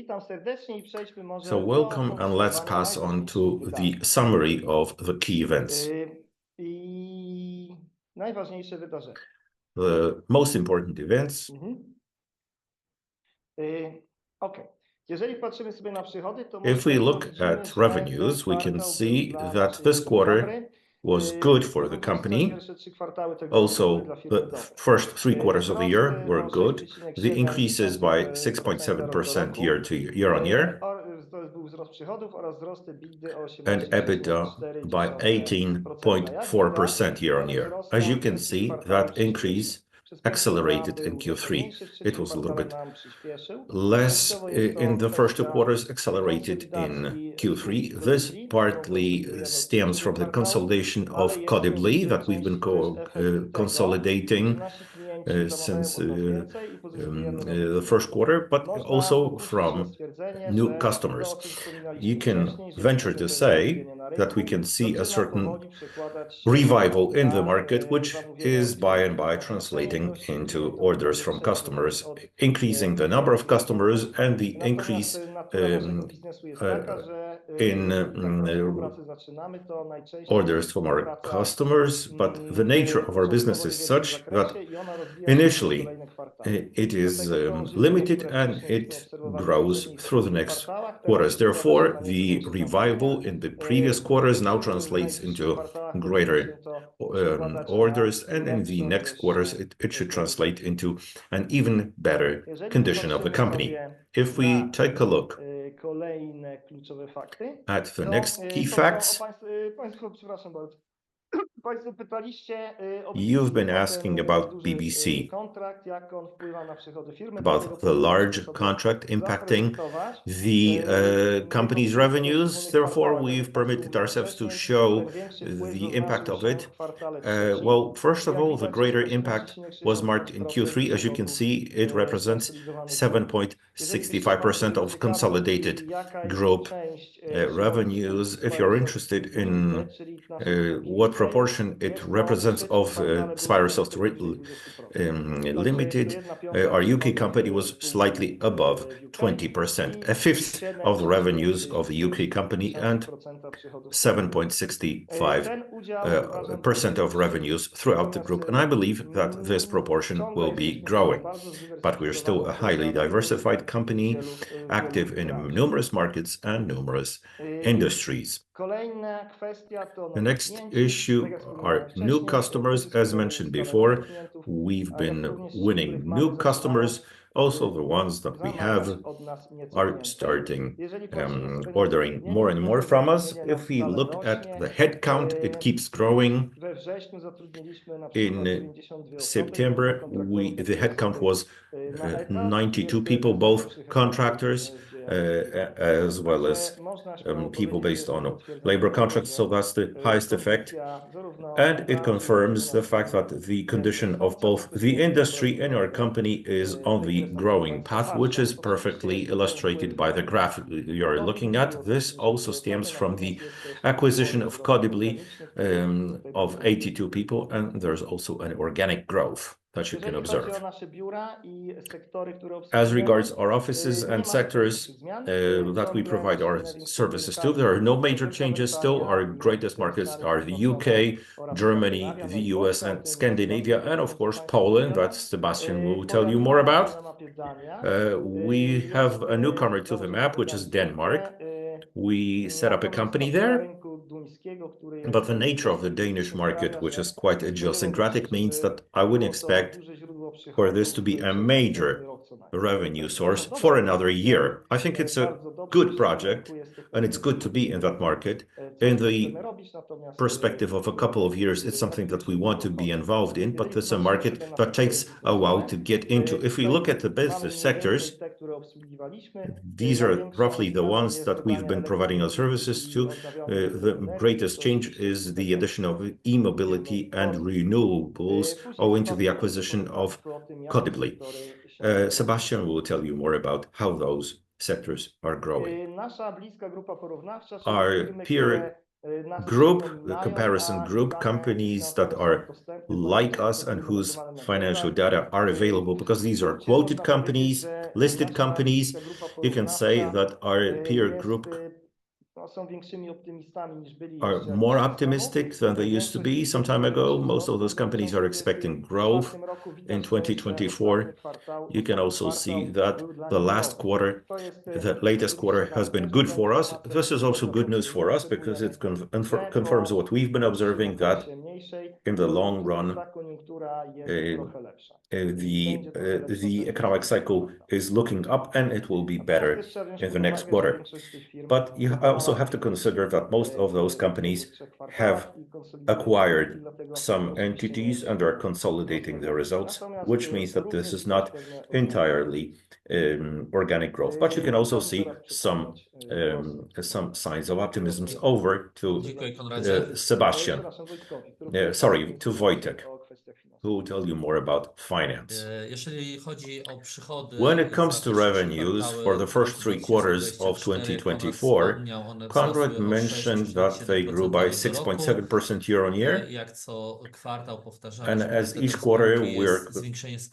witam serdecznie i przejdźmy może So welcome, and let's pass on to the summary of the key events. I najważniejsze wydarzenia. The most important events. Okay. Jeżeli patrzymy sobie na przychody, to if we look at revenues, we can see that this quarter was good for the company. Also, the first 3 quarters of the year were good. The increase is by 6.7% year on year, and EBITDA by 18.4% year on year. As you can see, that increase accelerated in Q3. It was a little bit less in the first 2 quarters, accelerated in Q3. This partly stems from the consolidation of Codibly that we've been consolidating since the first quarter, but also from new customers. You can venture to say that we can see a certain revival in the market, which is by and by translating into orders from customers, increasing the number of customers and the increase in orders from our customers. But the nature of our business is such that initially it is limited and it grows through the next quarters. Therefore, the revival in the previous quarters now translates into greater orders, and in the next quarters it should translate into an even better condition of the company. If we take a look at the next key facts, you've been asking about BBC, about the large contract impacting the company's revenues. Therefore, we've permitted ourselves to show the impact of it. Well, first of all, the greater impact was marked in Q3. As you can see, it represents 7.65% of consolidated group revenues. If you're interested in what proportion it represents of Spyrosoft Limited, our UK company was slightly above 20%, a fifth of the revenues of the UK company, and 7.65% of revenues throughout the group. And I believe that this proportion will be growing. But we're still a highly diversified company, active in numerous markets and numerous industries. The next issue are new customers. As mentioned before, we've been winning new customers. Also, the ones that we have are starting ordering more and more from us. If we look at the headcount, it keeps growing. In September, the headcount was 92 people, both contractors as well as people based on labor contracts. So that's the highest effect. And it confirms the fact that the condition of both the industry and our company is on the growing path, which is perfectly illustrated by the graph you're looking at. This also stems from the acquisition of Codibly of 82 people, and there's also an organic growth that you can observe. As regards our offices and sectors that we provide our services to, there are no major changes still. Our greatest markets are the UK, Germany, the US, and Scandinavia, and of course Poland, that Sebastian will tell you more about. We have a newcomer to the map, which is Denmark. We set up a company there, but the nature of the Danish market, which is quite idiosyncratic, means that I wouldn't expect for this to be a major revenue source for another year. I think it's a good project, and it's good to be in that market. In the perspective of a couple of years, it's something that we want to be involved in, but it's a market that takes a while to get into. If we look at the business sectors, these are roughly the ones that we've been providing our services to. The greatest change is the addition of e-mobility and renewables owing to the acquisition of Codibly. Sebastian will tell you more about how those sectors are growing. Our peer group, the comparison group, companies that are like us and whose financial data are available, because these are quoted companies, listed companies. You can say that our peer group are more optimistic than they used to be some time ago. Most of those companies are expecting growth in 2024. You can also see that the latest quarter has been good for us. This is also good news for us because it confirms what we've been observing, that in the long run, the economic cycle is looking up and it will be better in the next quarter. But you also have to consider that most of those companies have acquired some entities and are consolidating their results, which means that this is not entirely organic growth. But you can also see some signs of optimism. Over to Sebastian. Sorry, to Wojtek, who will tell you more about finance. When it comes to revenues for the first 3 quarters of 2024, Konrad mentioned that they grew by 6.7% year on year. And as each quarter, we're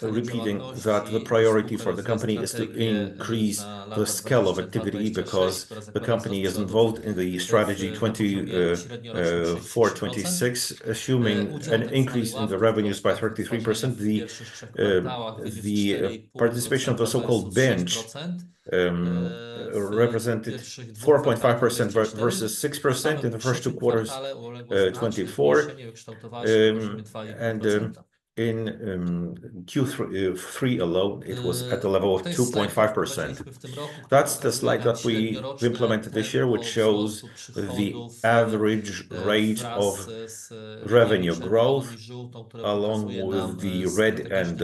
repeating that the priority for the company is to increase the scale of activity, because the company is involved in the strategy 24-26, assuming an increase in the revenues by 33%. The participation of the so-called bench represented 4.5% versus 6% in the first 2 quarters 24, and in Q3 alone, it was at the level of 2.5%. That's the slide that we implemented this year, which shows the average rate of revenue growth, along with the red and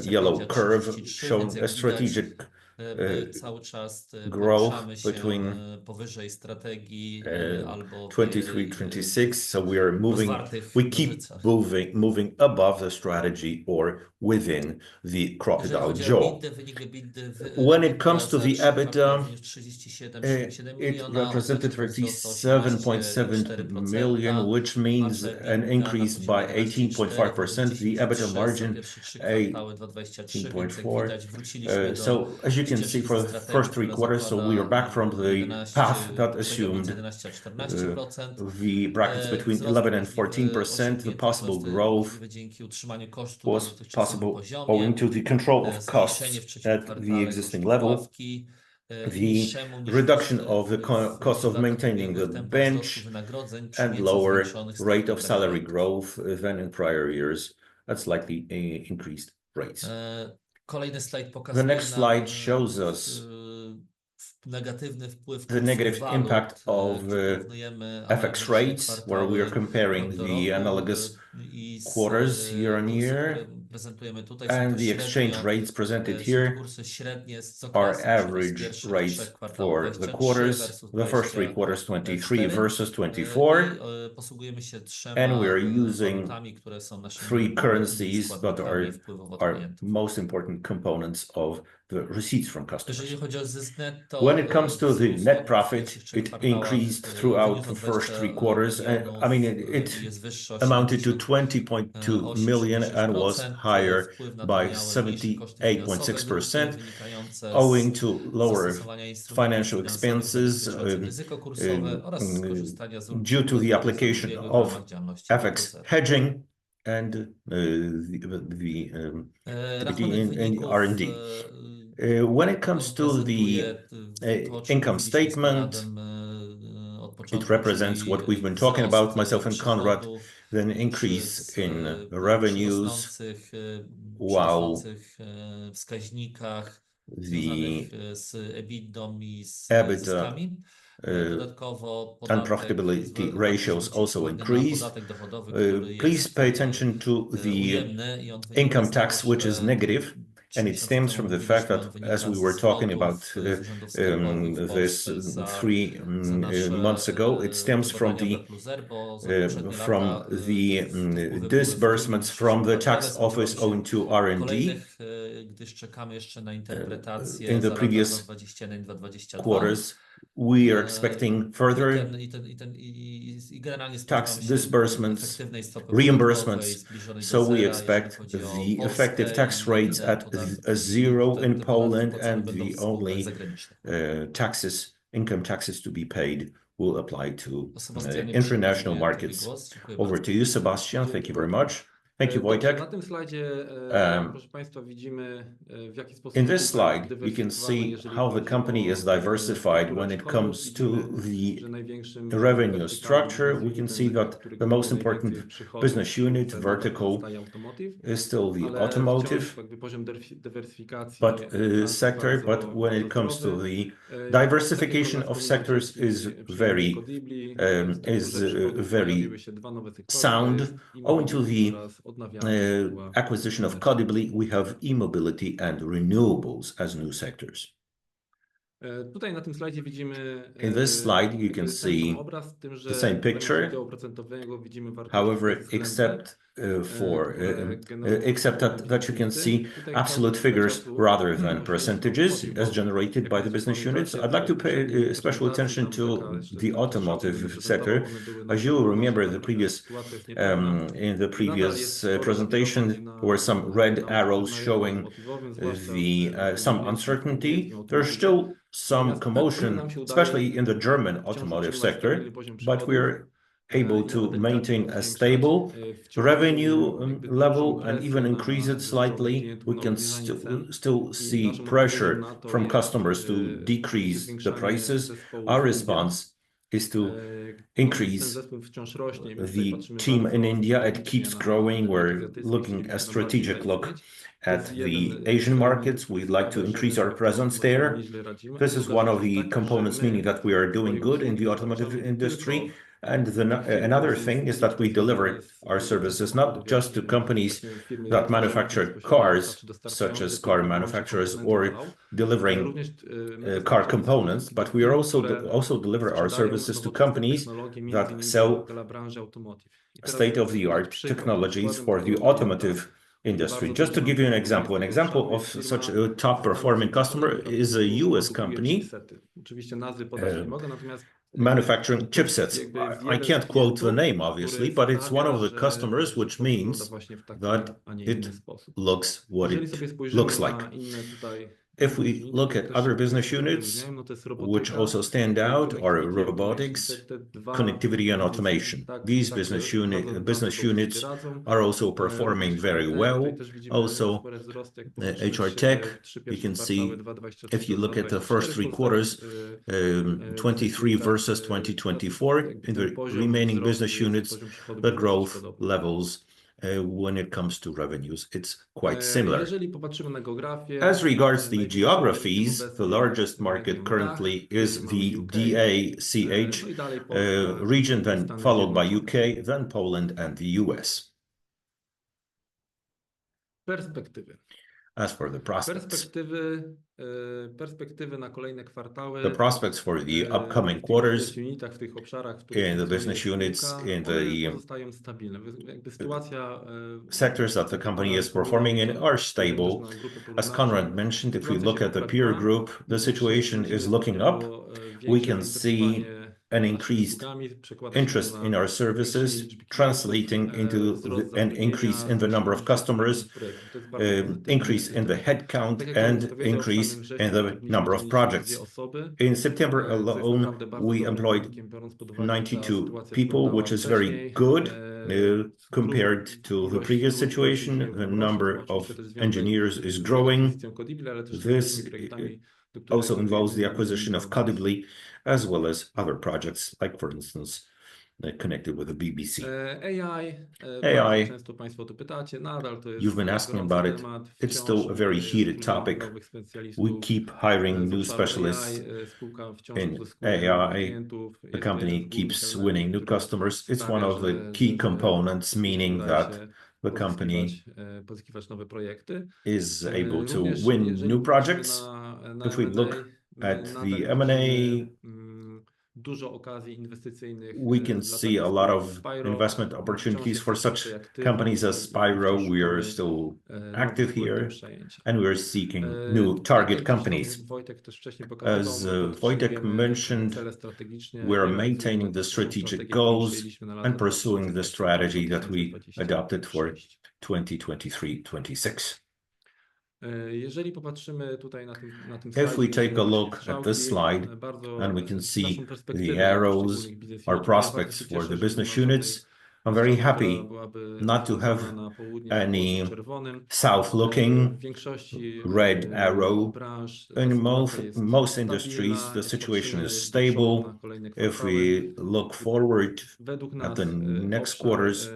yellow curve, showing a strategic growth between 23-26. So we keep moving above the strategy or within the crocodile jaw. When it comes to the EBITDA, it represented 37.7 million, which means an increase by 18.5%. The EBITDA margin 18.4%. So as you can see, for the first 3 quarters, so we are back from the path that assumed the brackets between 11% and 14%. The possible growth was possible owing to the control of costs at the existing level, the reduction of the cost of maintaining the bench, and lower rate of salary growth than in prior years at slightly increased rates. The next slide shows us the negative impact of FX rates, where we are comparing the analogous quarters year on year. And the exchange rates presented here are average rates for the quarters, the first 3 quarters, 23 versus 24. And we are using 3 currencies that are our most important components of the receipts from customers. When it comes to the net profit, it increased throughout the first 3 quarters. I mean, it amounted to 20.2 million and was higher by 78.6%, owing to lower financial expenses due to the application of FX hedging and the R&D. When it comes to the income statement, it represents what we've been talking about, myself and Konrad, an increase in revenues, while the EBITDA and profitability ratios also increased. Please pay attention to the income tax, which is negative. And it stems from the fact that, as we were talking about this 3 months ago, it stems from the disbursements from the tax office owing to R&D in the previous quarters. we are expecting further tax disbursements, reimbursements. So we expect the effective tax rates at a zero in Poland, and the only income taxes to be paid will apply to international markets. Over to you, Sebastian. Thank you very much. Thank you, Wojtek. Na tym slajdzie, proszę Państwa, widzimy, w jaki sposób In this slide, you can see how the company is diversified when it comes to the revenue structure. We can see that the most important business unit vertical is still the automotive sector, but when it comes to the diversification of sectors is very sound. Owing to the acquisition of Codibly, we have e-mobility and renewables as new sectors. Tutaj na tym slajdzie widzimy, in this slide you can see the same picture, however, except that you can see absolute figures rather than percentages as generated by the business units. I'd like to pay special attention to the automotive sector. As you remember, in the previous presentation, there were some red arrows showing some uncertainty. There's still some commotion, especially in the German automotive sector, but we're able to maintain a stable revenue level and even increase it slightly. We can still see pressure from customers to decrease the prices. Our response is to increase the team in India. It keeps growing. We're looking a strategic look at the Asian markets. We'd like to increase our presence there. This is one of the components, meaning that we are doing good in the automotive industry. And another thing is that we deliver our services not just to companies that manufacture cars, such as car manufacturers, or delivering car components, but we are also deliver our services to companies that sell state-of-the-art technologies for the automotive industry. Just to give you an example of such a top-performing customer is a US company manufacturing chipsets. I can't quote the name, obviously, but it's one of the customers, which means that it looks what it looks like. If we look at other business units, which also stand out, are robotics, connectivity, and automation. These business units are also performing very well. Also, HR Tech, you can see, if you look at the first 3 quarters, 23 versus 2024, in the remaining business units, the growth levels when it comes to revenues, it's quite similar. As regards the geographies, the largest market currently is the DACH region, then followed by UK, then Poland and the US. As for the prospects, the prospects for the upcoming quarters in the business units, in the sectors that the company is performing in, are stable. As Konrad mentioned, if we look at the peer group, the situation is looking up. We can see an increased interest in our services, translating into an increase in the number of customers, increase in the headcount, and increase in the number of projects. In September alone, we employed 92 people, which is very good compared to the previous situation. The number of engineers is growing. This also involves the acquisition of Codibly, as well as other projects, like, for instance, connected with the BBC. AI, you've been asking about it. It's still a very heated topic. We keep hiring new specialists in AI. The company keeps winning new customers. It's one of the key components, meaning that the company is able to win new projects. If we look at the M&A dużo okazji inwestycyjnych we can dla see takich a lot spółek jak of Spyro. investment Wciąż opportunities for jesteśmy such tutaj aktywni companies as i Spyro. wciąż We are szukamy still nowych active pól do here, przejęcia. and we are seeking new Tak jak target zresztą companies. Wojtek też wcześniej pokazywał, As my faktycznie Wojtek wiemy mentioned, cele strategiczne we are i realizujemy maintaining the tą strategic strategię, którą goals przyjęliśmy na lata and pursuing the strategy that we adopted for 2022-2026. 2023-26. Jeżeli popatrzymy tutaj na tym If we slajdzie, take widzimy a właśnie look at strzałki, this slide, bardzo and we can z see naszą the perspektywy arrows, poszczególnych business our unitów, ja bardzo prospects się for cieszę, the że nie business ma żadnej units, I'm very strzałki, która happy byłaby not to have zaznaczona na południe albo any oto czerwonym. W south-looking większości red arrow. branż In sytuacja jest most industries, stabilna. the Jeśli situation patrzymy is do przodu stable. na kolejne If kwartały, we look forward według at the nas next obszar quarters,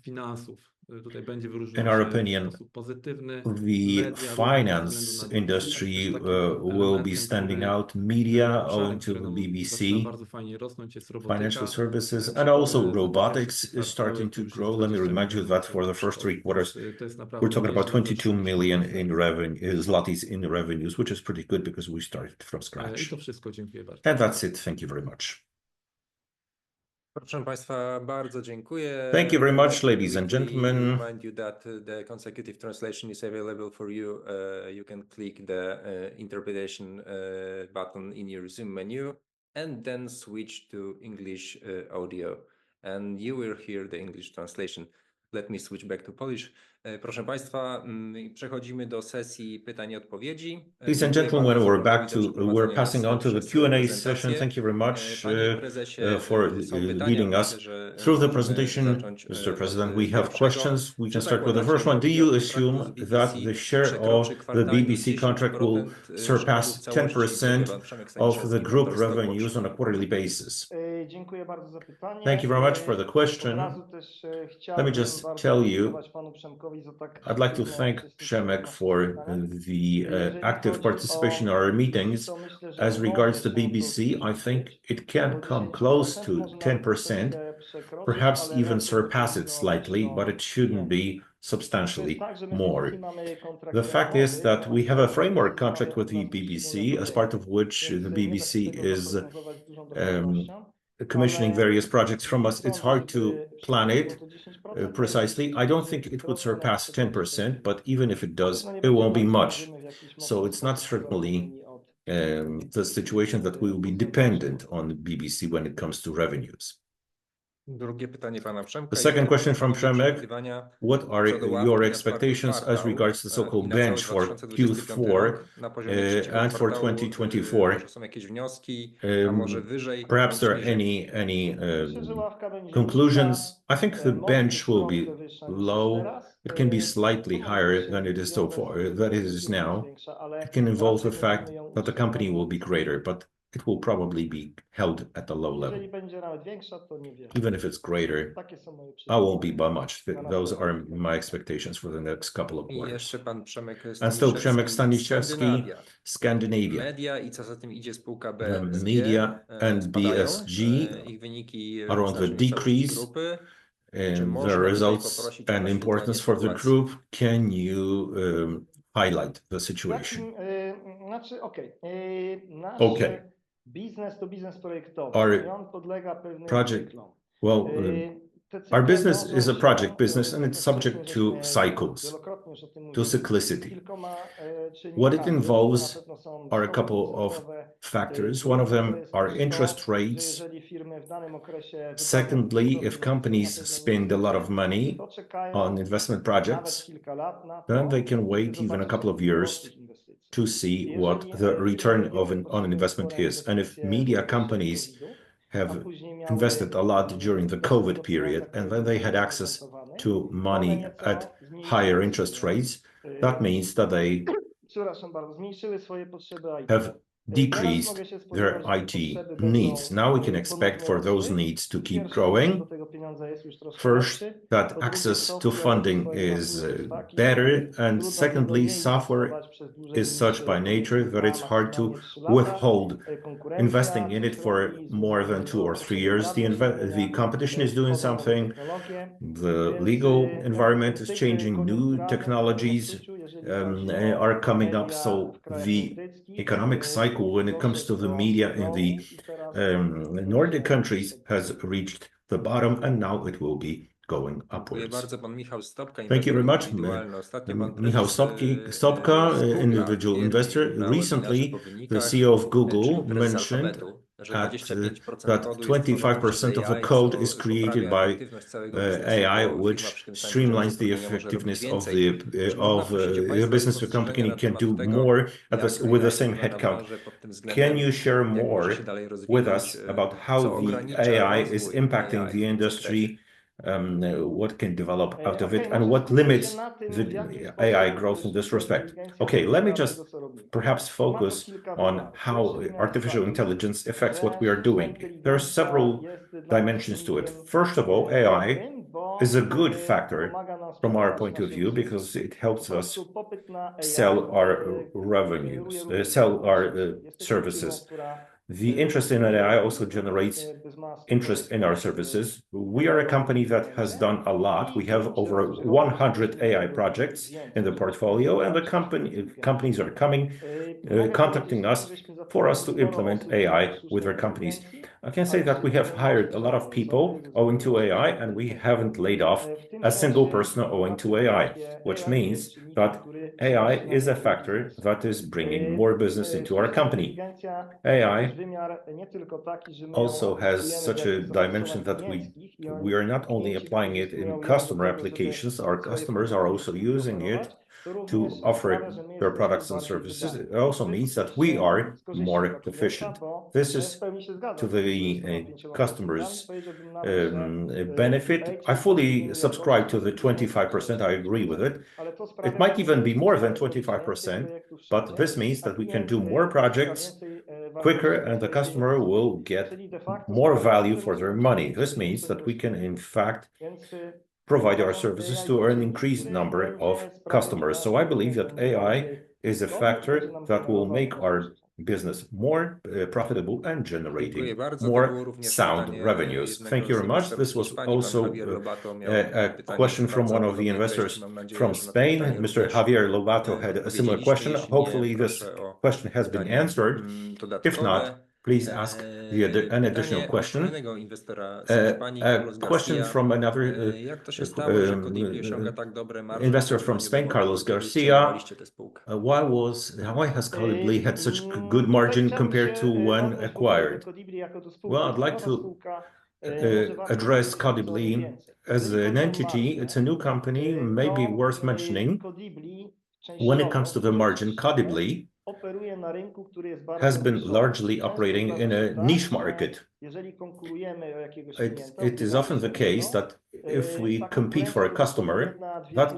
finansów tutaj będzie in wyróżniał our się w opinion, sposób pozytywny. the Media również ze względu finance na BBC jest też industry takim will be elementem, standing który out, media obszarem, owing to który the zaczyna BBC, bardzo fajnie rosnąć, jest financial robotyka. services, and also Przypomnę, za te pierwsze robotics trzy is kwartały starting to to już jest grow. Let me 20 remind you that milionów for the first three przychodów, quarters, więc to jest we're naprawdę talking about nieźle. 22 Zaczynaliśmy million pracę. in revenue, zlotys in revenues, which is pretty good because we started from I scratch. to wszystko. Dziękuję bardzo. And that's it. Thank you very much. Proszę Państwa, bardzo dziękuję. Thank you very much, Let me ladies and quickly gentlemen. remind you that the consecutive translation is available for you. You can click the interpretation button in your Zoom menu and then switch to English audio, and you will hear the English translation. Let me switch back to Polish. Proszę Państwa, przechodzimy do sesji pytań i odpowiedzi. Ladies and Dziękuję gentlemen, bardzo we're back Robertowi to, za we're przeprowadzenie passing on nas to the przez Q&A session. prezentację. Thank you very much Panie prezesie, for są pytania. leading us Myślę, że through the możemy presentation. zacząć Mr. od President, we have pierwszego. questions. We Czy can start with the zakładacie, first że one. Do you odbiorcy kontraktu z assume BBC that the share of przekroczy the kwartalnie BBC contract will 10% surpass całości? Dziękuję 10% Pan. Przemek of Staniszewski, the group Portal 100 revenues on a Watch. quarterly basis? Dziękuję bardzo za pytanie. Thank you very much for the Od question. razu też Let me chciałbym just bardzo tell you, podziękować panu Przemkowi za tak I'd like to aktywne thank uczestnictwo w Przemek naszych for spotkaniach. the Jeżeli active chodzi participation in o our BBC, meetings. to myślę, że As regards może the się to BBC, I think zbliżyć it can do come close 10%, to może nawet 10%, troszeczkę przekroczyć, perhaps ale even raczej to surpass będzie it zależeć slightly, od but it shouldn't klientów. be To substantially jest tak, że my z more. BBC mamy kontrakt The fact is ramowy, that we have a natomiast framework BBC contract mają with od the nas BBC, poszczególne as part of projekty, which więc the nie da BBC się tego is zaprognozować z dużą um, dokładnością. commissioning Ale various projects from nie us. It's sądzę, hard to żeby plan przekroczyło it to 10%, precisely. I don't think it would trzykrotnie, nawet surpass przekroczy 10%, 10%. but even if it Na does, pewno nie it będzie won't be tak, że much. będziemy w jakiś So mocny it's not sposób certainly uzależnieni od the situation that we will be dostępu dependent przychodów. on BBC when it comes to revenues. Drugie pytanie Pana Przemka. The second question from Przemek, Przewidywania what are co do your ławki na czwarty expectations as kwartał regards to the i so-called na cały bench for 2025 Q4 rok na poziomie trzeciego and for kwartału? 2024? Może są jakieś wnioski, a może wyżej Perhaps bądź there are niżej? any Myślę, że ławka będzie conclusions? niska, I think the może bench być will troszkę be wyższa niż jest low. teraz. It can be To slightly może być higher than it is so związane z far, faktem, that że it is firma jest now. większa, ale It can involve the raczej fact będziemy ją that the company utrzymywać na will be niskiej. greater, but it will probably be held at a low level. Jeżeli będzie nawet większa, to niewiele. Even if it's greater, Takie są moje I won't be przewidywania. by much. Those are my expectations for the next couple of I quarters. jeszcze Pan Przemek And still Przemek Staniszewski, Staniszewski, Scandinavia. Media i co za tym idzie spółka The BSG media and spadają. BSG Ich wyniki are on the znacznie słabsze niż decrease grupy. Czy in można the tutaj results poprosić o and naświetlenie importance for the sytuacji? group. Can you highlight the situation? Znaczy, nasz Okay. biznes to biznes projektowy Our i on podlega pewnym project- cyklom. Well, Te our cykle business wiążą is a się, project business and tak it's jak subject wcześniej to żeśmy cycles, wielokrotnie już o tym to mówili, z cyclicity. kilkoma What czynnikami. it Jednym to involves na pewno są are a stopy couple of procentowe, factors. drugie One of to them jest are też interest to, że rates. jeżeli firmy w danym okresie wydadzą Secondly, dużo if pieniędzy na companies pewne spend a lot of inwestycje, money to czekają on investment nawet projects, kilka lat na then to, they can żeby wait even a zobaczyć, couple jaki of jest years zwrot tych inwestycji. to see what Jeżeli the firmy return mediowe on poczyniły investment spore is. And if inwestycje w media okresie companies COVID-u, a have później miały invested a lot during the dostęp COVID do pieniądza, period, który and był then they had wyżej access oprocentowany, to to one money nieco at zmniejszyły higher interest swoje, rates, that means that they przepraszam bardzo, zmniejszyły swoje potrzeby IT. have Teraz mogę decreased się their spodziewać, że te IT potrzeby needs. będą Now we can expect ponownie for those rosły. needs to Po keep pierwsze, dostęp growing. do tego pieniądza jest już troszkę First, lepszy. that Po drugie, access to software funding swojej is natury jest taki, better, że and trudno tego secondly, nie software inwestować przez dłużej is niż such by nature powiedzmy that 2, it's hard to maksymalnie 3 lata. withhold investing Konkurencja in coś it for robi z more than uwagi 2 or o 3 potrzeby years. prawne The siedzenia, competition is doing wchodzą nowe something, technologie, the więc legal ten environment is cykl changing, new koniunkturalny w naszym technologies odczuciu, jeżeli chodzi o are coming up. media So w krajach the bałtyckich, economic cycle when it comes to troszeczkę the łamie media do in dołu the i teraz Nordic countries has reached the bottom, and now it will be going Dziękuję upwards. bardzo, pan Michał Stopka, Thank you very inwestor much. indywidualny. Ostatnio pan Michał prezes Stopka, z Google'a individual investor. twierdził na Recently, webinarze po the wynikach, CEO of czyli Google prezes mentioned Alfabetu, że that 25% that kodu jest tworzone przez 25% of the AI, code co is created poprawia by efektywność całego biznesu, AI, bo firma which przy tym samym poziomie streamlines the zatrudnienia może robić effectiveness of więcej. Czy można prosić o your państwa business. The spostrzeżenia company na can temat do tego, more jak with the AI same wpływa na headcount. branżę pod tym Can względem, you share jak może more się dalej with rozwinąć, us about co how the ogranicza AI is rozwój impacting AI the w tym zakresie? industry? What can develop out of it, Okej, and może what skupmy się limits na tym, the w jaki AI sposób growth in this sztuczna respect? inteligencja Okay, let me wpływa na just tego, co robimy. perhaps Ma to focus kilka on wymiarów. how Pierwszy wymiar jest artificial taki, intelligence affects what że we are sztuczna doing. There are inteligencja several jest dla nas dimensions to it. czynnikiem First of all, AI dobrym, bo is a good factor pomaga nam from our sprzedawać point of nasze view usługi. because it Po helps us prostu popyt na AI sell our generuje revenues, również sell our biznes. Jesteśmy firmą, services. która The interest in AI also generates robiliśmy biznes interest in our services. We are a company that has done a lot. We have over 100 AI projects in the portfolio, and the companies are coming, contacting us for us to implement AI with their companies. I can say that we have hired a lot of people owing to AI, and we haven't laid off a single person owing to AI, which means that AI is a factor that is bringing more business into our company. AI also has such a dimension that we are not only applying it in customer applications, our customers are also using it to offer their products and services. It also means that we are more efficient. This is to the customers' benefit. I fully subscribe to the 25%. I agree with it. It might even be more than 25%, but this means that we can do more projects quicker and the customer will get more value for their money. This means that we can, in fact, provide our services to an increased number of customers. So I believe that AI is a factor that will make our business more profitable and generating more sound revenues. Thank you very much. This was also a question from one of the investors from Spain. Mr. Javier Lobato had a similar question. Hopefully this question has been answered. If not, please ask an additional question. A question from another investor from Spain, Carlos Garcia. Why has Colibri had such good margin compared to when acquired? Well, I'd like to address Colibri as an entity. It's a new company, maybe worth mentioning. When it comes to the margin, Colibri has been largely operating in a niche market. It is often the case that if we compete for a customer, that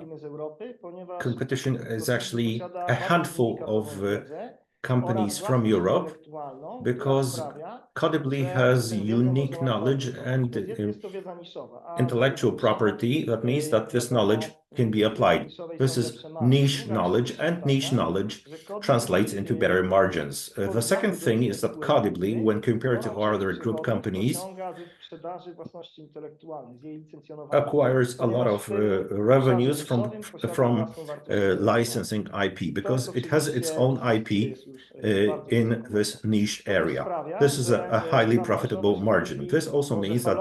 competition is actually a handful of companies from Europe, because Colibri has unique knowledge and intellectual property. That means that this knowledge can be applied. This is niche knowledge, and niche knowledge translates into better margins. The second thing is that Colibri, when compared to other group companies, acquires a lot of revenues from licensing IP, because it has its own IP in this niche area. This is a highly profitable margin. This also means that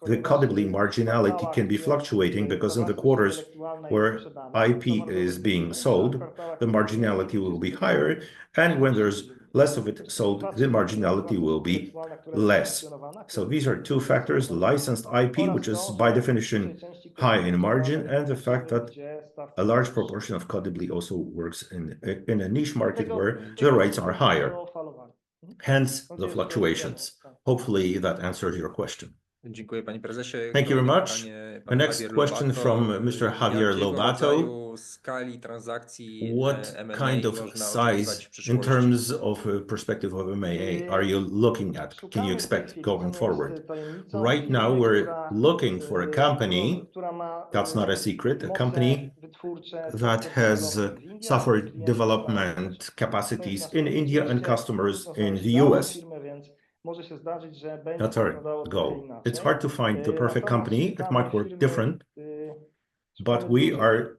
the Colibri marginality can be fluctuating, because in the quarters where IP is being sold, the marginality will be higher, and when there's less of it sold, the marginality will be less. So these are two factors: licensed IP, which is by definition high in margin, and the fact that a large proportion of Colibri also works in a niche market where the rates are higher, hence the fluctuations. Hopefully that answers your question. Thank you very much. The next question from Mr. Javier Lobato. What kind of size in terms of perspective of M&A are you looking at? Can you expect going forward? Right now, we're looking for a company, that's not a secret, a company that has software development capacities in India and customers in the US. That's our goal. It's hard to find the perfect company. It might work different, but we are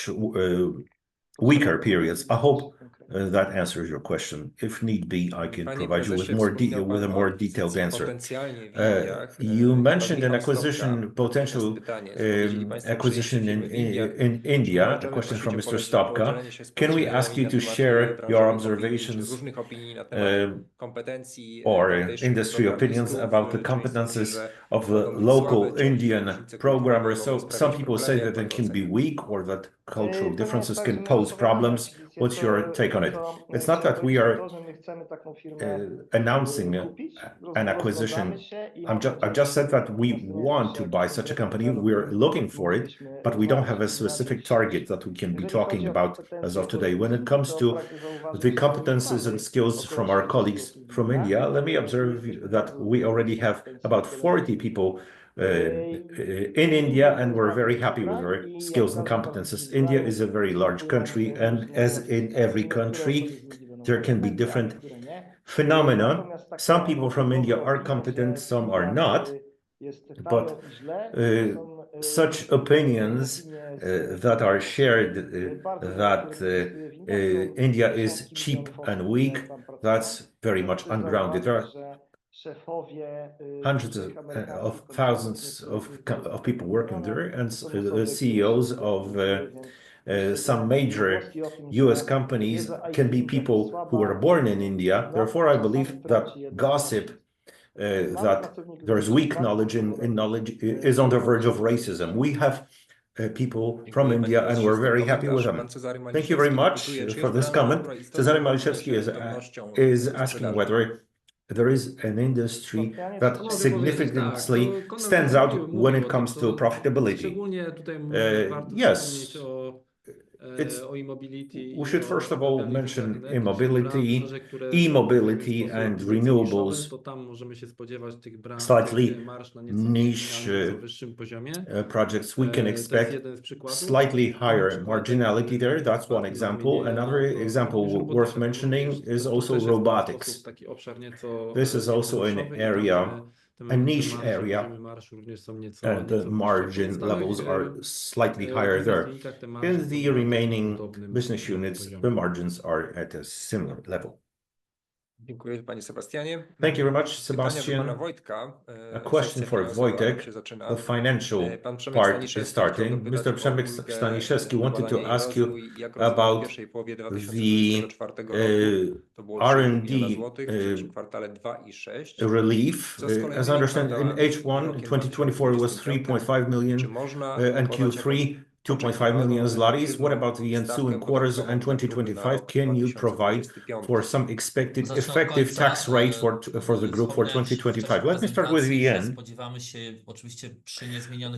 much weaker periods. I hope that answers your question. If need be, I can provide you with a more detailed answer. You mentioned an acquisition, potential acquisition in India, a question from Mr. Stopka. Can we ask you to share your observations or industry opinions about the competences of the local Indian programmers? So some people say that they can be weak or that cultural differences can pose problems. What's your take on it? It's not that we are announcing an acquisition. I've just said that we want to buy such a company. We're looking for it, but we don't have a specific target that we can be talking about as of today. When it comes to the competences and skills from our colleagues from India, let me observe that we already have about 40 people in India, and we're very happy with our skills and competences. India is a very large country, and as in every country, there can be different phenomena. Some people from India are competent, some are not, but such opinions that are shared that India is cheap and weak, that's very much ungrounded. There are hundreds of thousands of people working there, and CEOs of some major US companies can be people who were born in India. Therefore, I believe that gossip that there's weak knowledge in knowledge is on the verge of racism. We have people from India, and we're very happy with them. Thank you very much for this comment. Cezary Maliszewski is asking whether there is an industry that significantly stands out when it comes to profitability. Yes. We should first of all mention e-mobility and renewables, slightly niche projects. We can expect slightly higher marginality there. That's one example. Another example worth mentioning is also robotics. This is also an area, a niche area, and the margin levels are slightly higher there. In the remaining business units, the margins are at a similar level. Thank you very much, Sebastian. A question for Wojtek. The financial part is starting. Mr. Przemek Staniszewski wanted to ask you about the R&D relief. As I understand, in H1 2024 it was 3.5 million and Q3 2.5 million zlotys. What about the ensuing quarters and 2025? Can you provide for some expected effective tax rate for the group for 2025? Let me start with the end.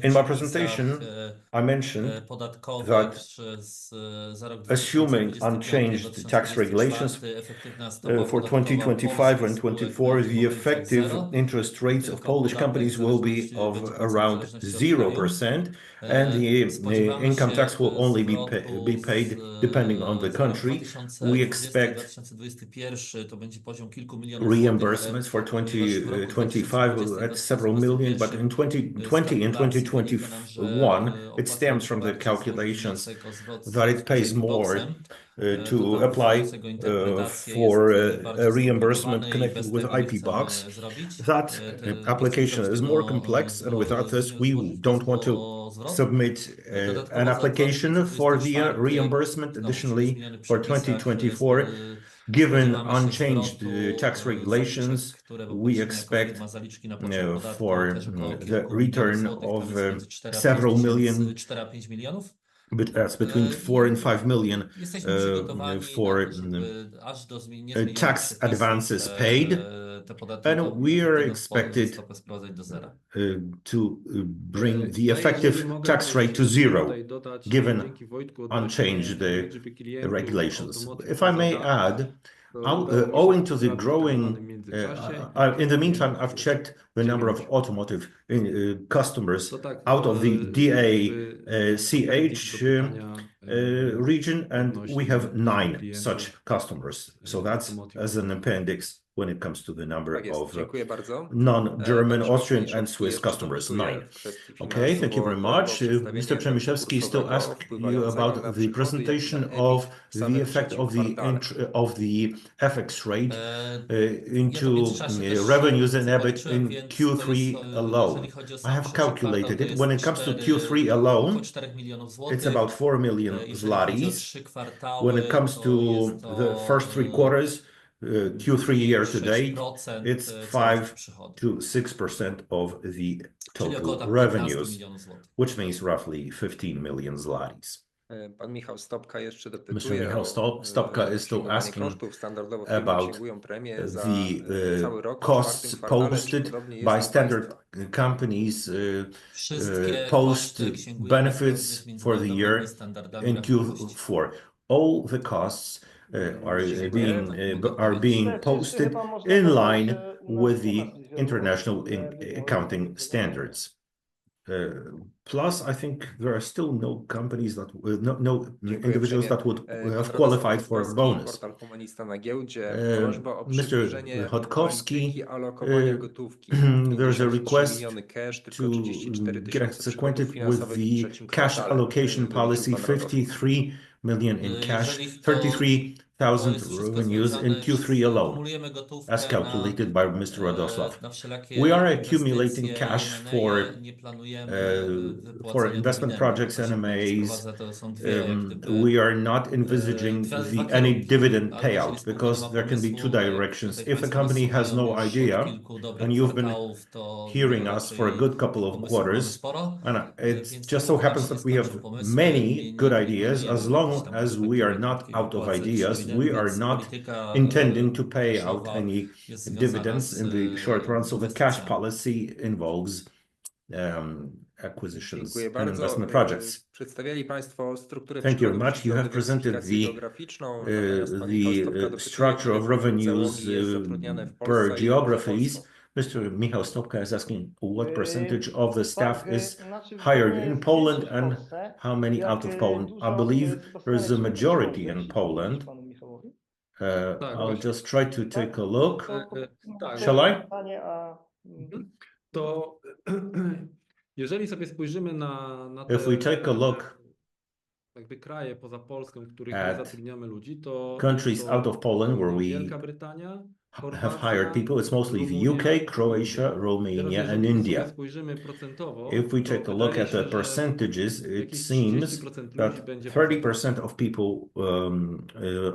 In my presentation, I mentioned that assuming unchanged tax regulations for 2025 and 2024, the effective interest rates of Polish companies will be of around 0%, and the income tax will only be paid depending on the country. We expect reimbursements for 2025 at several million, but in 2020 and 2021, it stems from the calculations that it pays more to apply for a reimbursement connected with IP box. That application is more complex, and without this, we don't want to submit an application for the reimbursement. Additionally, for 2024, given unchanged tax regulations, we expect for the return of several million, but that's between 4 and 5 million for tax advances paid, and we are expected to bring the effective tax rate to 0, given unchanged regulations. If I may add, owing to the growing, in the meantime, I've checked the number of automotive customers out of the DACH region, and we have 9 such customers. So that's as an appendix. when it comes to the number Tak jest, of dziękuję bardzo. non-German, Pan Austrian, Przemyślewski and Swiss jeszcze customers. dopytuje 9. w kwestii Okay, thank you very finansowego much. przedstawienia Mr. Przemyślewski still efektu asked you kursowego about wpływającego na the przychody, jak i na presentation EBIT of w the samym effect trzecim of the kwartale. FX rate Ja w into międzyczasie też revenues and EBIT zobaczyłem, in więc to Q3 jest, alone. jeżeli chodzi o I sam have trzeci kwartał, calculated to it. jest When it comes to 4, Q3 alone, około 4 milionów it's złotych. about 4 million Jeżeli chodzi o zlotys. 3 When kwartały, it comes to jest the first three quarters, Q3 year to date, 6% it's całości 5 przychodów, to 6% of the czyli około total tam 15 revenues, milionów złotych. which means roughly 15 million zlotys. Pan Michał Stopka jeszcze Mr. dopytuje Michał o Stopka is still przyjmowanie asking kosztów. Standardowo firmy about przyjmują premię za the cały rok. W costs czwartym kwartale, czy posted podobnie jest by u standard państwa? companies Wszystkie post koszty księgujemy zgodnie benefits z for the międzynarodowymi year standardami in rachunkowości. Q4. All the costs are being posted Chyba można in dodać, line że u nas with nie ma the zbyt wielu international osób, które by miały accounting kwalifikowane. standards. Plus, I think there are still no companies that no Dziękuję individuals uprzejmie. that would Pan have Radosław qualified for a Chodkowski, bonus. Portal Humanista na giełdzie. Prośba o Mr. przybliżenie Chodkowski, polityki alokowania gotówki. there's a 53 request miliony cash, to tylko 34 get tysiące us przychodów acquainted with finansowych w the trzecim cash kwartale. allocation Doliczył policy, pan Radosław. 53 million in cash, Jeżeli to 33,000 jest wszystko revenues in związane Q3 alone, kumulujemy gotówkę as calculated by Mr. na Radosław. wszelakie We are accumulating inwestycje cash M&A, for nie planujemy for wypłacenia investment dywidend. projects, To się NMAs. sprowadza, to są dwie jak gdyby, We are not envisaging dwa any kierunki. dividend Albo jeżeli payout spółka nie because ma there can be two pomysłu, jak directions. tutaj If a Państwo company has rozumieją no już idea od kilku dobrych and you've been kwartałów, to hearing us for a raczej good couple of pomysłów mamy quarters, sporo, and it więc just so dopóki nam happens się nie that we have skończą pomysły, many good nie ideas, planujemy as jakichś long tam as we perspektywy are not krótkiej out of wypłaty ideas, dywidend, we are więc not polityka intending to pay out cashowa any jest związana dividends z in the short run. So the cash inwestycjami. policy involves acquisitions Dziękuję and bardzo. investment projects. Przedstawiali Państwo strukturę Thank you very przychodów, much. jeśli You chodzi o have presented dywersyfikację the geograficzną. Natomiast pan Michał Stopka dopytuje, structure ile of grup revenues załogi jest zatrudniane w per Polsce i poza geographies. Polską. Mr. Michał Stopka is asking what percentage of the staff Tak, is znaczy hired pewnie in jest Poland większość w and Polsce. how many Jak out of Poland. I dużo believe wzmacnianych there's a czynników majority czasowych, in jeśli Poland. panu Michałowi? Tak, I'll właśnie. just try to take a look. Tak. Shall I? Pytanie, To jeżeli sobie spojrzymy na te If we take a look jakby kraje poza Polską, w których at my zatrudniamy ludzi, to countries jest to out of Poland where głównie we Wielka Brytania, have hired people, it's mostly the Rumunia UK, i Croatia, India. Teraz Romania, and jeżeli India. sobie spojrzymy procentowo, If we to take a look wydaje at the się, że percentages, it jakieś seems 30% that ludzi będzie poza 30% of people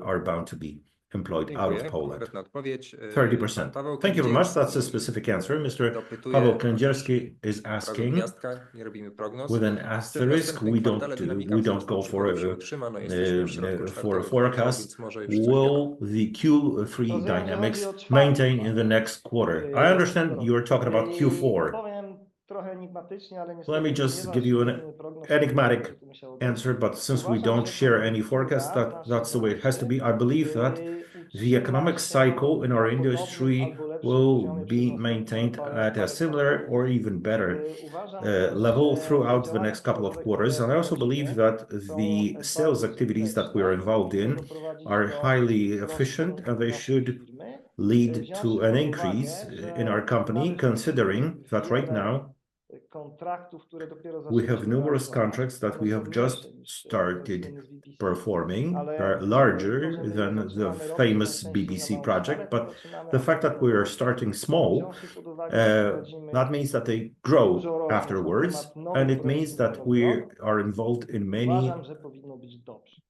are bound to be employed out of Dziękuję. Poland. Konkretna odpowiedź. 30%. Pan Paweł Thank you very much. That's a Kędzierski specific answer. Mr. dopytuje, Paweł chociaż Kędzierski is prawie asking gwiazdka, nie robimy prognoz. with an Czy w asterisk. następnym kwartale dynamika We don't wzrostu go przychodów się utrzyma? No jesteśmy w środku czwartego kwartału, forecast. więc może już coś wiadomo. Will the Q3 Rozumiem, że dynamics chodzi o czwarty maintain in the kwartał. next quarter? I understand you are talking about Q4. Powiem trochę enigmatycznie, ale Let niestety me nie just udzielę give you an żadnych prognoz, enigmatic które by musiało dojść. answer, but since we Uważam, don't że share any koniunktura forecast, w that's the way it has to be. naszej I believe that branży, the economic utrzyma się cycle in our na industry podobnym albo lepszym will poziomie przez be następne maintained parę at a similar kwartałów. or even better Uważam level też, throughout the działania next couple of sprzedażowe, quarters. And I also believe that the sales activities that we are involved in are highly efficient and they should lead to an increase in our company, considering that right now kontraktów, które dopiero we have zaczęliśmy numerous realizować. contracts that One we są have just mniejsze niż started ceny z BBC, performing. ale They're larger tworzymy, than the zaczynamy rok famous najczęściej na BBC małą project, skalę, but zaczynamy the fact that we are aktualnie starting small, wziąwszy pod uwagę, że prowadzimy that means that they grow dużo rozmów na afterwards, temat nowych and it means projektów that na we rok. are involved in many Uważam, że powinno być dobrze.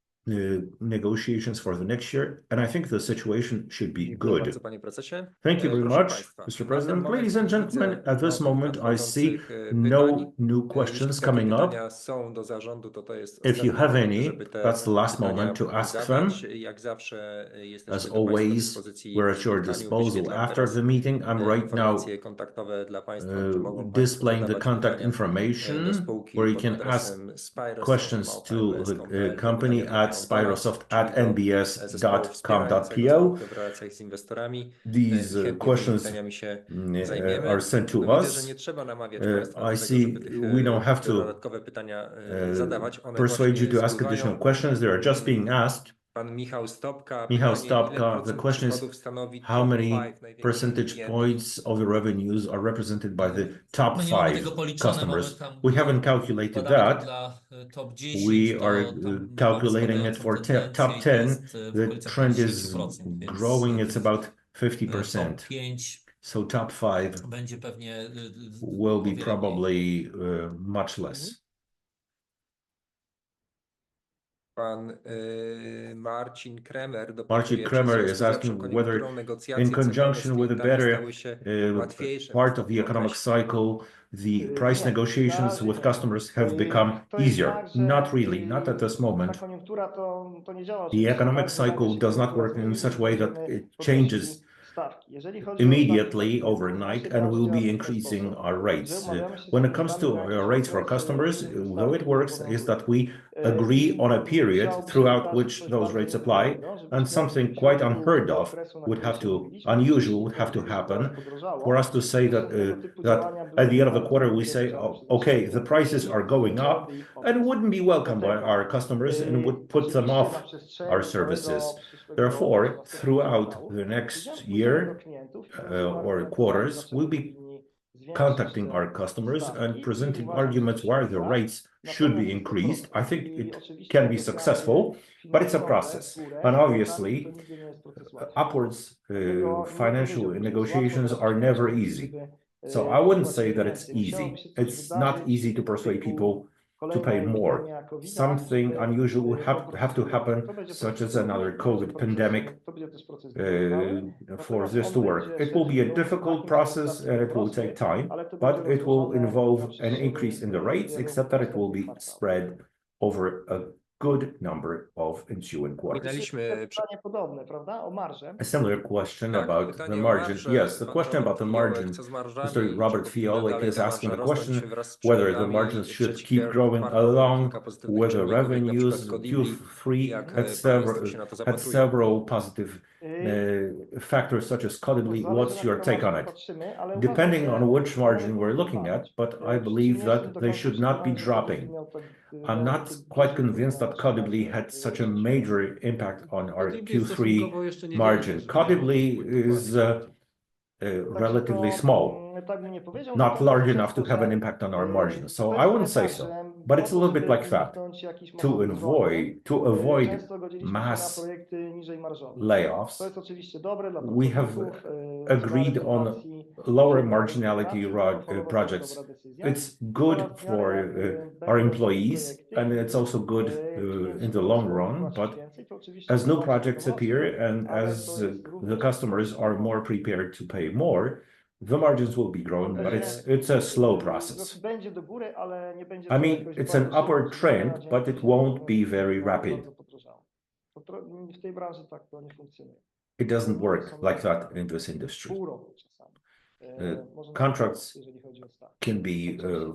negotiations for the next year, and I think the situation should be Dziękuję good. bardzo, panie prezesie. Thank you very Proszę much, państwa, Mr. na ten President. moment Ladies and nie gentlemen, widzę at this nowych moment I see nadchodzących no pytań. new Jeśli questions takie coming up. pytania są do zarządu, to jest If you ostatni have moment, any, żeby te that's the last pytania moment to ask zadać. them. Jak zawsze jesteśmy As do państwa always, dyspozycji we're przy at your pytaniu. disposal Wyświetlam after teraz the meeting. I'm right now informacje kontaktowe dla państwa, gdzie mogą państwo displaying the zadawać contact pytania do information spółki where you pod can ask adresem questions to the company Pytania at trafiają do nas, czyli do zespołu wspierającego spyrosoft@nbs.com.pl. spółkę w relacjach z inwestorami. These Chętnie tymi questions pytaniami się zajmiemy. are sent to No, widzę, że us. nie trzeba namawiać państwa do I tego, see żeby tych we don't have to dodatkowe pytania zadawać. One persuade you właśnie to ask spływają. additional questions. They are just being asked. Pan Michał Stopka. Michał Pytanie, ile Stopka, the procent question is, przychodów stanowi how top many 5 największych percentage klientów? points of the revenues are represented by the top My nie mamy 5 tego policzone, mamy customers? tam, We haven't calculated badamy to that. dla top 10, We are to tam calculating mamy it spadającą for tendencję top i to 10. jest w The okolicach trend is 50%, więc growing. It's about top 50%. 5 So top 5 będzie pewnie will o be wiele mniej. probably much less. Pan Marcin Kremer Marcin dopytuje, czy w Kremer związku is z lepszą asking koniunkturą whether, in negocjacje cenowe z conjunction with a klientami better stały się łatwiejsze w part of the ostatnim economic okresie. cycle, the price Nie, negotiations na razie with nie. customers have become To jest easier. tak, że Not really, not at this moment. ta koniunktura to nie działa The oczywiście economic tak, że nagle cycle się does not koniunktura work in zmieni such a i way that będziemy it podnosili changes stawki. Jeżeli chodzi o immediately stawki, to w naszej overnight, and branży we'll działa be to w ten increasing sposób, our że rates. umawiamy się z When it comes klientami to na jakiś rates for okres, customers, kiedy te though it stawki works, będą is były. that we agree on a period Musiałoby się throughout wydarzyć which coś those bardzo rates apply, niepewnego, and żebyśmy something w quite środku unheard tego of okresu, na would który have się to, umówiliśmy, unusual jeśli would have to cokolwiek happen bardzo podrożało, for us to say that tego typu that działania at the end byłyby of the quarter we bardzo say, niebezpieczne przez okay, naszych the klientów prices i are going up, odcięłoby ich od and nas. wouldn't be welcomed by Dlatego, our customers and would put them oczywiście na off przestrzeni our całego services. przyszłego roku, Therefore, czy następnego throughout kwartału, the next przyjdziemy później do year klientów i będziemy or argumentować, quarters, dlaczego we'll be powinni zwiększyć contacting te our customers and stawki i presenting uważam, że to arguments się why the uda. rates should be Natomiast increased. I think i it oczywiście can be negocjacje successful, but it's a finansowe process. w górę And z obviously, klientami to nigdy nie jest proces łatwy. upwards Dlatego nie financial powiedziałbym, że jest łatwo negotiations prosić are never klientów, easy. żeby So I wouldn't say płacili that it's więcej. Musiałoby easy. się coś It's not wydarzyć easy to persuade typu people to pay kolejna more. epidemia COVID-a, Something żeby unusual would have to obrócić happen, to będzie such proces as długi, another to będzie COVID pandemic, to będzie też proces długotrwały, for natomiast this on to work. będzie It will szedł be a w kierunku difficult takim, że te process stawki and będą it will rosły, take time, ale to but będzie it will rozłożone involve na an przestrzeni increase in the rates, wielu except that it will następnych be kwartałów. spread over a good number of ensuing quarters. Wspominaliśmy Pytanie podobne, prawda? O marżę. A similar question Tak, about the pytanie o margin. marżę. Yes, the Pan question Robert about the Fiołek, margin. co z marżami Mr. i czy Robert powinna Fiolek dalej is ta asking marża the rosnąć question wraz z whether the przychodami? margins should Trzeci keep growing kwartał miał along kilka pozytywnych with the czynników, jak na przykład revenues. Codibri. Q3 Jak had pan minister się na to had zapatruje? several positive factors such as Codibri. Zależy, What's na your którą take on marżę it? patrzymy, ale Depending uważam, on że which te margin umowy we're powinny looking at, trwać. but I W believe przeciwieństwie that do they końca should not be oczekiwań, że dropping. Codibri miał tak I'm not taki quite duży convinced wpływ that na Codibri sprzedaż had such a mięśni. major impact on our Codibri Q3 stosunkowo jeszcze niewiele margin. też miało Codibri wpływu, is dokładnie. relatively Także small, to, tak bym nie powiedział, not natomiast large przez enough to to, have an że, impact on our margin. So to I jest wouldn't trochę say tak, so, że but po it's a to, little bit żeby like that. uniknąć jakichś To masowych zwolnień, avoid często godziliśmy się na mass projekty niżej marżowe. To layoffs, jest oczywiście dobre dla we have pracowników, agreed dla on reputacji lower firmy, marginality dla pracy, długofalowo to jest projects. dobra decyzja. It's I good teraz w for miarę jak our będą employees, projekty and i it's also good klienci in the będą long skłonni run. płacić But więcej, to oczywiście as new wsparcie projects będą appear mocne, and ale as to jest the również customers are more prepared to pay more, the margins will be growing, but it's a slow process. Będzie do góry, ale nie będzie I to mean, jakoś it's an bardzo upward szybko, mamy trend, nadzieję, but że it się won't be very bardzo, rapid. bardzo podrożało. W tej branży tak to nie funkcjonuje. It doesn't Umowy work są like na that in this industry. pół roku czasami. Może nawet Contracts rok, jeżeli chodzi o stawki. can be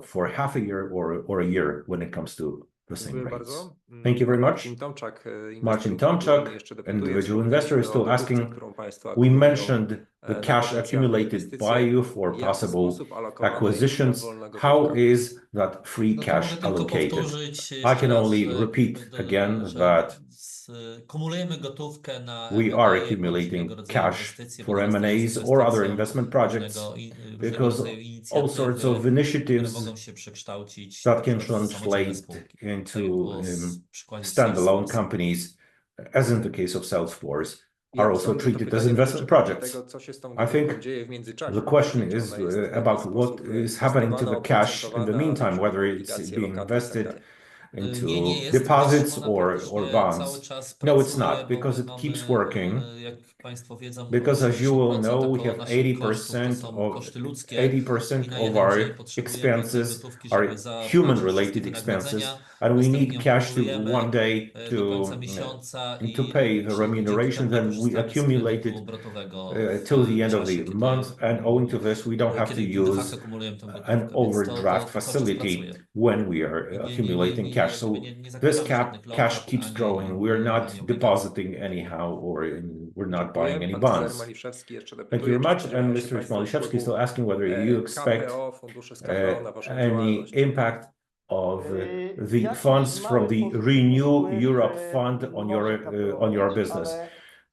for half a year or a year when it comes to the same Dziękuję rates. bardzo. Thank you very much. Marcin Tomczak, Marcin Tomczak, individual investor, is still asking. We mentioned the cash accumulated by you for possible acquisitions. How is that free No to cash mogę tylko allocated? powtórzyć I jeszcze can raz, only że repeat jakby again że that kumulujemy gotówkę na we M&A, are bądź accumulating innego rodzaju cash inwestycje, for ponieważ to jest M&As or other inwestycją investment projects różnego because rodzaju all sorts of inicjatywy, które initiatives mogą się przekształcić that can w samodzielne translate spółki. into Tak jak było w przykładzie standalone Salesforce. companies, as in the case of Salesforce, are Jak also sądzę, to treated as pytanie investment dotyczy projects. tego, co się z tą I gotówką think dzieje w międzyczasie. the question Czy is ona jest w jakiś about what sposób is happening to the inwestowana, cash in the oprocentowana, na meantime, przykład whether it's obligacje, being lokaty i tak invested dalej. into Nie jest, deposits gdyż ona or praktycznie bonds. cały czas No, it's pracuje, not, bo because my it keeps mamy, working. jak Państwo wiedzą, Because as you will know, we 80% have około naszych kosztów to 80% są of koszty ludzkie 80% i na of jeden our dzień potrzebujemy tej expenses gotówki, are żeby zapłacić human-related wszystkie expenses, wynagrodzenia. and we Następnie need ją cash to kumulujemy one day do końca to miesiąca pay the dzięki remuneration. temu nie Then we korzystamy z accumulate kredytu it obrotowego till w the end of czasie, the month, and owing to this, we don't have to kiedy de use facto kumulujemy tę an gotówkę, więc to overdraft cały czas facility pracuje. when we are accumulating cash. So Nie this zakładamy żadnych cash lokat, keeps ani growing. We're ani not obligacji. depositing anyhow, or we're not buying any Pan bonds. Cezary Maliszewski jeszcze Thank you dopytuje, very czy much. And spodziewają się Mr. państwo Maliszewski is still wpływu asking whether you expect KPO, funduszy z KPO na waszą any działalność. impact of the funds from the Renew Europe Fund on your business.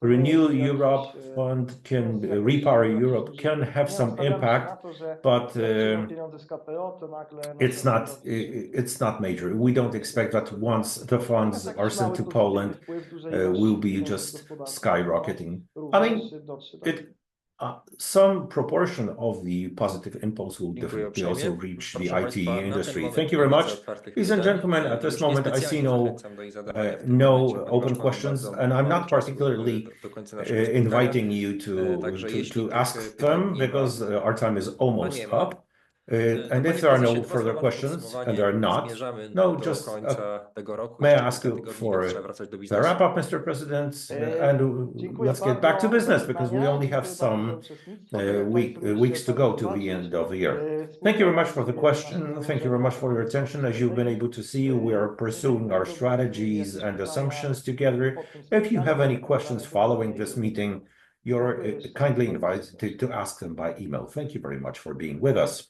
Renew Europe Fund can Repower Europe can have some impact, but it's not major. We don't expect that once the funds are sent to Poland, we'll be just skyrocketing. I mean, some proportion of the positive impulse will definitely also reach the IT industry. Thank you very much. Ladies and gentlemen, at this moment, I see no open questions, and I'm not particularly inviting you to ask them because our time is almost up. And if there are no further questions, and there are not, just may I ask you for the wrap-up, Mr. President, and let's get back to business because we only have some weeks to go to the end of the year. Thank you very much for the question. Thank you very much for your attention. As you've been able to see, we are pursuing our strategies and assumptions together. If you have any questions following this meeting, you're kindly invited to ask them by email. Thank you very much for being with us.